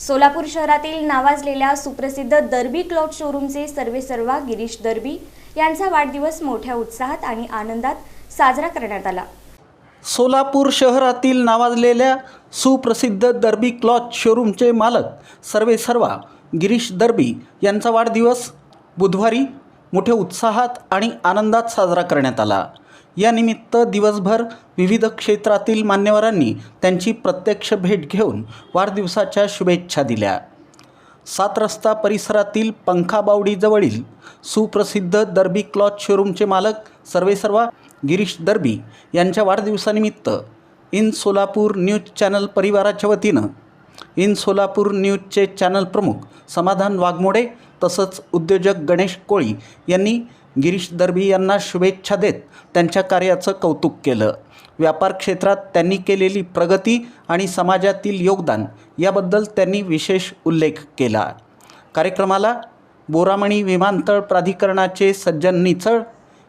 सोलापूर शहरातील नावाजलेल्या सुप्रसिद्ध दर्बी क्लॉथ शोरूमचे सर्वेसर्वा गिरीश दर्बी यांचा वाढदिवस मोठ्या उत्साहात आणि आनंदात साजरा करण्यात आला। सोलापूर शहरातील नावाजलेल्या सुप्रसिद्ध दर्बी क्लॉथ शोरूमचे मालक सर्वेसर्वा गिरीश दर्बी यांचा वाढदिवस बुधवारी मोठ्या उत्साहात आणि आनंदात साजरा करण्यात आला। या निमित्त दिवसभर विविध क्षेत्रातील मान्यवरांनी त्यांची प्रत्यक्ष भेट घेऊन वाढदिवसाच्या शुभेच्छा दिल्या। 7 रस्ता परिसरातील पंखाबावडीजवळील सुप्रसिद्ध दर्बी क्लॉथ शोरूमचे मालक सर्वेसर्वा गिरीश दर्बी यांच्या वाढदिवसानिमित्त इन सोलापूर न्यूज चॅनल परिवाराच्या वतीनं इन सोलापूर न्यूजचे चॅनल प्रमुख समाधान वाघमोडे तसंच उद्योजक गणेश कोळी यांनी गिरीश दर्बी यांना शुभेच्छा देत त्यांच्या कार्याचं कौतुक केलं। व्यापार क्षेत्रात त्यांनी केलेली प्रगती आणि समाजातील योगदान याबद्दल त्यांनी विशेष उल्लेख केला। कार्यक्रमाला बोरामणी विमानतळ प्राधिकरणाचे सज्जन निचळ,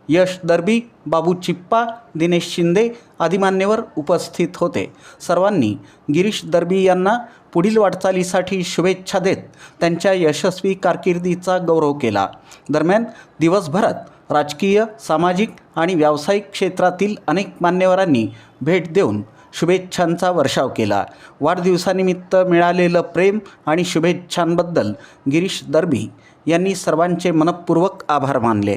यश दर्बी, बाबू चिप्पा, दिनेश शिंदे आदी मान्यवर उपस्थित होते। सर्वांनी गिरीश दर्बी यांना पुढील वाटचालीसाठी शुभेच्छा देत त्यांच्या यशस्वी कारकिर्दीचा गौरव केला। दरम्यान दिवसभरात राजकीय, सामाजिक आणि व्यावसायिक क्षेत्रातील अनेक मान्यवरांनी भेट देऊन शुभेच्छांचा वर्षाव केला। वाढदिवसानिमित्त मिळालेलं प्रेम आणि शुभेच्छांबद्दल गिरीश दर्बी यांनी सर्वांचे मनपूर्वक आभार मानले।